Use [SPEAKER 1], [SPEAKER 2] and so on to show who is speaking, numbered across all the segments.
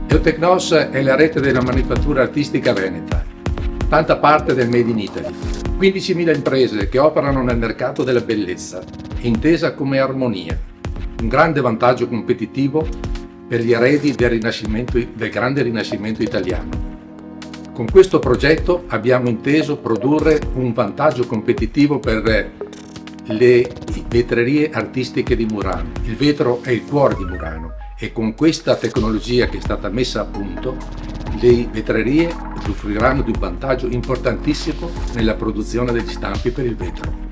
[SPEAKER 1] Geotecnos è la rete della manifattura artistica veneta, tanta parte del Made in Italy, 15.000 imprese che operano nel mercato della bellezza, intesa come armonia, un grande vantaggio competitivo per gli eredi del grande rinascimento italiano. Con questo progetto abbiamo inteso produrre un vantaggio competitivo per le vetrerie artistiche di Murano. Il vetro è il cuore di Murano e con questa tecnologia che è stata messa a punto le vetrerie usufruiranno di un vantaggio importantissimo nella produzione degli stampi per il vetro.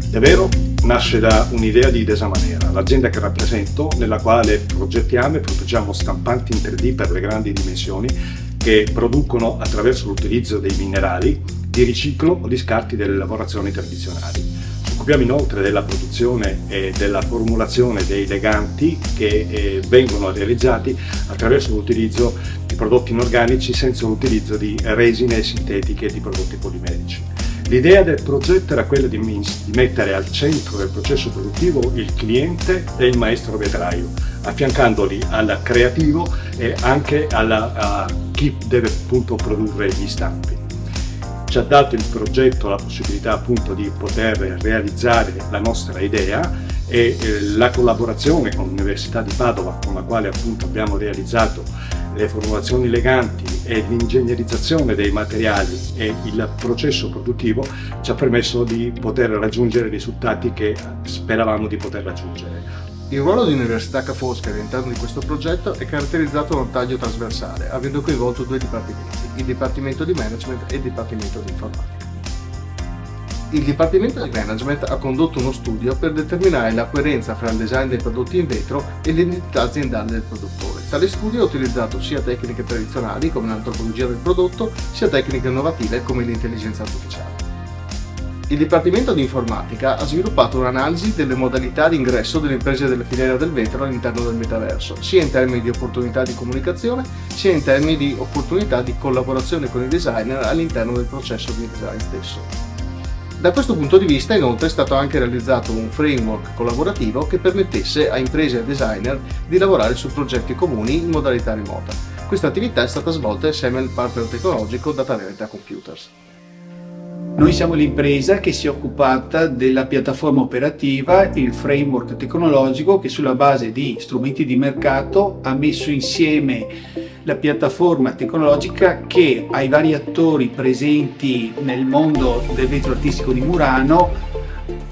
[SPEAKER 2] Davvero nasce da un'idea di Desamanera, l'azienda che rappresento, nella quale progettiamo e produciamo stampanti in 3D per le grandi dimensioni che producono attraverso l'utilizzo dei minerali di riciclo o di scarti delle lavorazioni tradizionali. Ci occupiamo inoltre della produzione e della formulazione dei leganti che vengono realizzati attraverso l'utilizzo di prodotti inorganici senza l'utilizzo di resine sintetiche e di prodotti polimerici. L'idea del progetto era quella di mettere al centro del processo produttivo il cliente e il maestro vetraio, affiancandoli al creativo e anche a chi deve appunto produrre gli stampi. Ci ha dato il progetto la possibilità appunto di poter realizzare la nostra idea e la collaborazione con l'Università di Padova, con la quale appunto abbiamo realizzato le formulazioni leganti e l'ingegnerizzazione dei materiali e il processo produttivo ci ha permesso di poter raggiungere i risultati che speravamo di poter raggiungere.
[SPEAKER 3] Il ruolo di Università Ca' Foscari all'interno di questo progetto è caratterizzato da un taglio trasversale, avendo coinvolto due dipartimenti, il Dipartimento di Management e il Dipartimento di Informatica. Il Dipartimento di Management ha condotto uno studio per determinare la coerenza fra il design dei prodotti in vetro e l'identità aziendale del produttore. Tale studio ha utilizzato sia tecniche tradizionali come l'antropologia del prodotto, sia tecniche innovative come l'intelligenza artificiale. Il Dipartimento di Informatica ha sviluppato un'analisi delle modalità di ingresso delle imprese della filiera del vetro all'interno del metaverso, sia in termini di opportunità di comunicazione, sia in termini di opportunità di collaborazione con i designer all'interno del processo di design stesso. Da questo punto di vista, inoltre, è stato anche realizzato un framework collaborativo che permettesse a imprese e designer di lavorare su progetti comuni in modalità remota. Questa attività è stata svolta insieme al partner tecnologico Data Verita Computers.
[SPEAKER 4] Noi siamo l'impresa che si è occupata della piattaforma operativa, il framework tecnologico che sulla base di strumenti di mercato ha messo insieme la piattaforma tecnologica che ai vari attori presenti nel mondo del vetro artistico di Murano,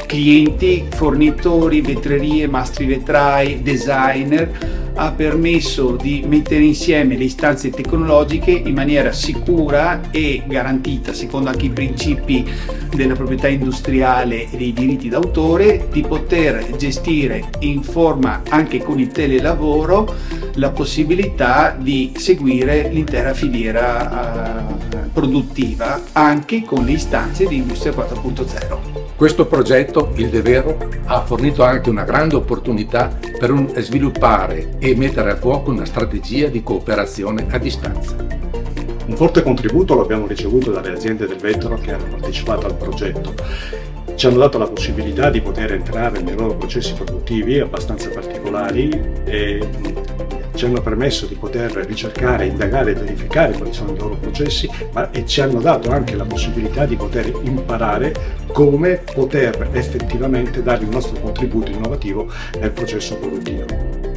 [SPEAKER 4] clienti, fornitori, vetrerie, mastri vetrai, designer, ha permesso di mettere insieme le istanze tecnologiche in maniera sicura e garantita, secondo anche i principi della proprietà industriale e dei diritti d'autore, di poter gestire in forma anche con il telelavoro la possibilità di seguire l'intera filiera produttiva anche con le istanze di Industria 4.0.
[SPEAKER 1] Questo progetto, il De Vero, ha fornito anche una grande opportunità per sviluppare e mettere a fuoco una strategia di cooperazione a distanza.
[SPEAKER 2] Un forte contributo l'abbiamo ricevuto dalle aziende del vetro che hanno partecipato al progetto. Ci hanno dato la possibilità di poter entrare nei loro processi produttivi abbastanza particolari e ci hanno permesso di poter ricercare, indagare e verificare quali sono i loro processi, e ci hanno dato anche la possibilità di poter imparare come poter effettivamente dare il nostro contributo innovativo nel processo produttivo.